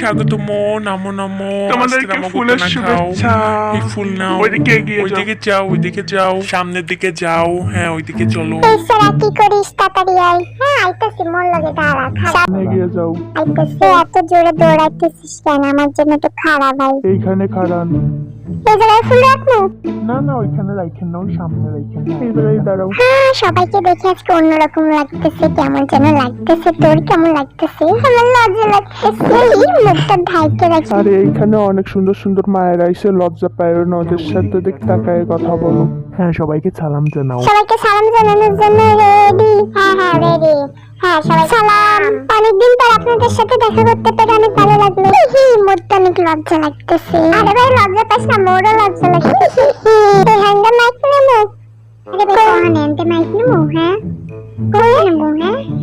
স্বাগতম। নামো নামো, তোমাদেরকে ফুলের শুভেচ্ছা। এই ফুল নাও, ওইদিকে এগিয়ে যাও। ওইদিকে যাও, ওইদিকে যাও, সামনের দিকে যাও। হ্যাঁ, ওইদিকে চলো। এই সারা কি করিস? তাড়াতাড়ি আয়। হ্যাঁ আইতাছি, মন লাগে দাঁড়া। সামনে এগিয়ে যাও। আইতাছি। এত জোরে দৌড়াইতেছিস কেন? আমার জন্য তো খারাপ ভাই। এইখানে খাড়ান। এই জায়গায় ফুল রাখবো? না না, ওইখানে রাখেন না, ওই সামনে রাখেন। এই জায়গায় দাঁড়াও। হ্যাঁ, সবাইকে দেখে আজকে অন্যরকম লাগতেছে, কেমন যেন লাগতেছে। তোর কেমন লাগতেছে? আমার লজ্জা লাগতেছে। এই মুখটা ঢাইকে রাখি। আরে এইখানে অনেক সুন্দর সুন্দর মায়েরা এসে লজ্জা পায় না, ওদের সাথে দেখ তাকায় কথা বলো। হ্যাঁ, সবাইকে সালাম জানাও। সবাইকে সালাম জানানোর জন্য রেডি? হ্যাঁ হ্যাঁ রেডি। হ্যাঁ সবাই সালাম। অনেকদিন পর আপনাদের সাথে দেখা করতে পেরে অনেক ভালো লাগলো। মোরটা অনেক লজ্জা লাগতেছে। আরে ভাই লজ্জা পাস না, মোরও লজ্জা লাগতেছে। হ্যান্ডা মাইক নেবো? আরে ভাই হ্যান্ডা মাইক নেবো? হ্যাঁ কোথায় নেবো?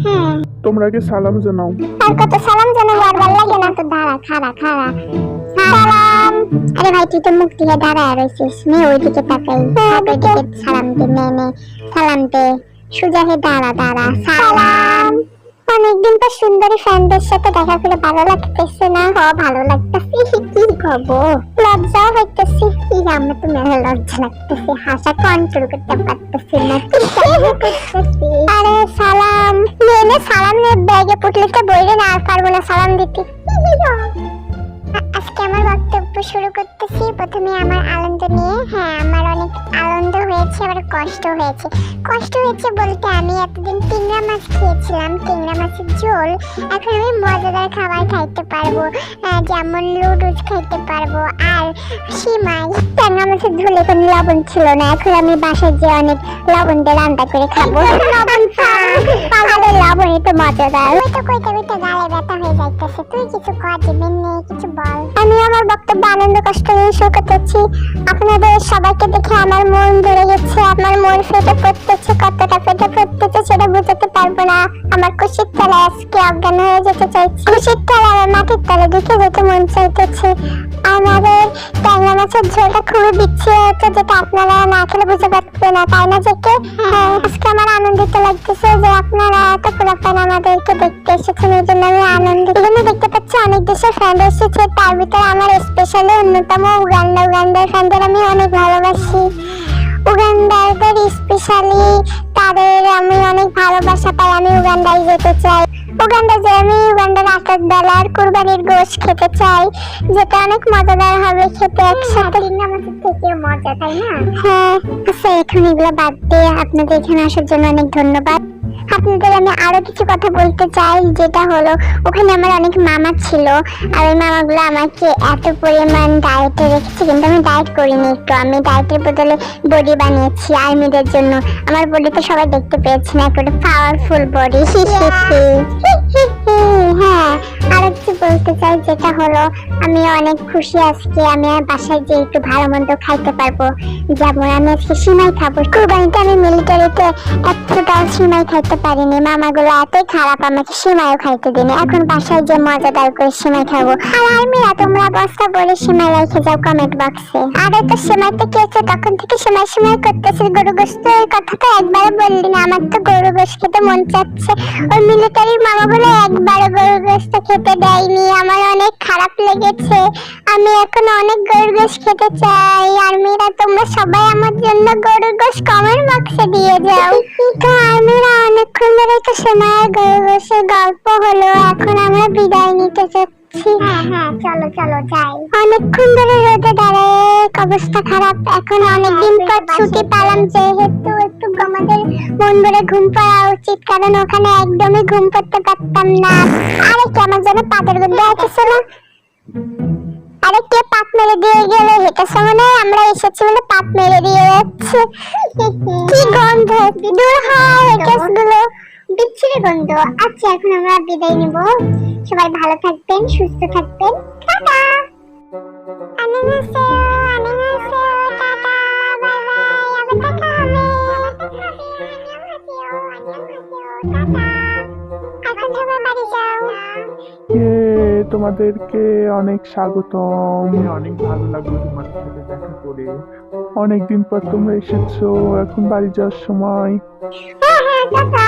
হ্যাঁ তোমরা আগে সালাম জানাও। আর কত সালাম জানাবো? আর ভালো লাগে না তো। দাঁড়া, খাড়া খাড়া। সালাম। আরে ভাই তুই তো মুখ দিয়ে দাঁড়ায় রয়েছিস, মেয়ে ওইদিকে তাকাই। ওইদিকে সালাম দে, নে সালাম দে। সোজা হয়ে দাঁড়া দাঁড়া। সালাম। অনেকদিন পর সুন্দরী ফ্রেন্ডদের সাথে দেখা করে ভালো লাগতেছে না? ভালো লাগতেছে। কি খবর? লজ্জাও হইতেছে। কি আমার তো মেলা লজ্জা লাগতেছে, হাসা কন্ট্রোল করতে পারতেছি না। আরে সালাম নে সালাম নে। ব্যাগে পুটলিটা বইরে না, আর পারবো না সালাম দিতে। আজকে আমার বক্তব্য শুরু করতেছি। প্রথমে আমার আনন্দ নিয়ে। হ্যাঁ, আমার অনেক আনন্দ হয়েছে, আবার কষ্ট হয়েছে। কষ্ট হয়েছে বলতে আমি এতদিন টিংরা মাছ খেয়েছিলাম, টিংরা মাছের ঝোল। এখন আমি মজাদার খাবার খাইতে পারবো, যেমন লুডুস খাইতে পারবো। আর সিমাই। টিংরা মাছের ঝোলে কোনো লবণ ছিল না, এখন আমি বাসায় যে অনেক লবণ দিয়ে রান্না করে খাবো। লবণ পাহাড়ে লবণ, এটা মজাদার। ওই তো কইতে কইতে গালে ব্যথা হয়ে যাইতেছে। তুই কিছু কর দিবেন নেই, কিছু বল। আমি আমার বক্তব্য আনন্দ কষ্ট নিয়ে শুরু করতেছি। আপনাদের সবাইকে দেখে আমার মন ভরে গেছে, আমার মন ফেটে পড়তেছে। কতটা ফেটে পড়তেছে সেটা বুঝতে পারবো না। আমার খুশির তলে আজকে অজ্ঞান হয়ে যেতে চাইছি। খুশির তলে আমার মাটির তলে ঢুকে যেতে মন চাইতেছে। আমাদের ট্যাংরা মাছের ঝোলটা খুবই বিচ্ছিরি হতো, যেটা আপনারা না খেলে বুঝতে পারতেন না, তাই না জেকে? হ্যাঁ, আজকে আমার আনন্দিত লাগতেছে যে আপনারা এত পুরাতন আমাদেরকে দেখতে এসেছেন। এই জন্য আমি আনন্দিত। এখানে দেখতে পাচ্ছি অনেক দেশের ফ্রেন্ড এসেছে, তার ভিতরে আমার স্পেশালি অন্যতম উগান্ডার ফ্রেন্ডদের আমি অনেক ভালোবাসি। উগান্ডারদের স্পেশালি তাদের আমি অনেক ভালোবাসা পাই। আমি উগান্ডায় যেতে চাই। উগান্ডা যে আমি উগান্ডার $8 কুরবানির গোশত খেতে চাই, যেটা অনেক মজাদার হবে খেতে একসাথে। আমাদের থেকেও মজা, তাই না? হ্যাঁ আচ্ছা, এখন এগুলো বাদ দিয়ে আপনাদের এখানে আসার জন্য অনেক ধন্যবাদ। আপনাদের আমি আরো কিছু কথা বলতে চাই, যেটা হলো ওখানে আমার অনেক মামা ছিল, আর ওই মামাগুলো আমাকে এত পরিমাণ ডায়েটে রেখেছে, কিন্তু আমি ডায়েট করিনি। একটু আমি ডায়েটের বদলে বডি বানিয়েছি আর্মিদের জন্য। আমার বডি তো সবাই দেখতে পেয়েছেন, একটা পাওয়ারফুল বডি। হ্যাঁ, আরো কিছু বলতে চাই, যেটা হলো আমি অনেক খুশি আজকে। আমি আর বাসায় যে একটু ভালো মন্দ খাইতে পারবো, যেমন আমি আজকে সিমাই খাবো। কুরবানিতে আমি মিলিটারিতে এতটাও সিমাই খাইতে পারিনি, মামাগুলো এতই খারাপ, আমাকে সিমাইও খাইতে দিনি। এখন বাসায় যে মজাদার করে সিমাই খাবো। আর আর্মিরা তোমরা বস্তা বলে সিমাই রেখে যাও কমেন্ট বক্সে। আরে তো সিমাইতে খেয়েছে, তখন থেকে সিমাই করতেছে। গরু গোশতের কথা তো একবারও বললি না, আমার তো গরু গোশত খেতে মন চাচ্ছে। ওই মিলিটারির মামাগুলো একবারও গরু গোশত খেতে দেয়নি, আমার অনেক খারাপ লেগেছে। আমি এখন অনেক গরুর গোশত খেতে চাই। আর্মিরা তোমরা সবাই আমার জন্য গরুর গোশত কমেন্ট বক্সে দিয়ে যাও। তো আর্মিরা অনেকক্ষণ ধরে তো সময় গরুর গোশতের গল্প হলো, এখন আমরা বিদায় নিতে চাচ্ছি। হ্যাঁ চলো চলো যাই। অনেকক্ষণ ধরে রোদে দাঁড়ায় অবস্থা খারাপ। এখন অনেকদিন পর ছুটি পেলাম, যেহেতু একটু আমাদের মন ভরে ঘুম পড়া উচিত, কারণ ওখানে একদমই ঘুম পড়তে পারতাম না। আরে কি আমার যেন পাতের গন্ধ আসছিল। আরে কে পাত মেরে দিয়ে গেল? এটা সামনে আমরা এসেছি বলে পাত মেরে দিয়ে যাচ্ছে। কি গন্ধ! দূর হয় গ্যাসগুলো, বিচ্ছিরি গন্ধ। আচ্ছা এখন আমরা বিদায় নিব। সবাই ভালো থাকবেন, সুস্থ থাকবেন। টাটা। আন্নিয়নহাসেও, আন্নিয়নহাসেও, টাটা, বাই বাই। আবার দেখা হবে, টাটা। এখন সবাই বাড়ি যাও। তোমাদেরকে অনেক স্বাগতম। অনেক ভালো লাগলো তোমাদের সাথে দেখা করে। অনেকদিন পর তোমরা এসেছো, এখন বাড়ি যাওয়ার সময়। হ্যাঁ টাটা।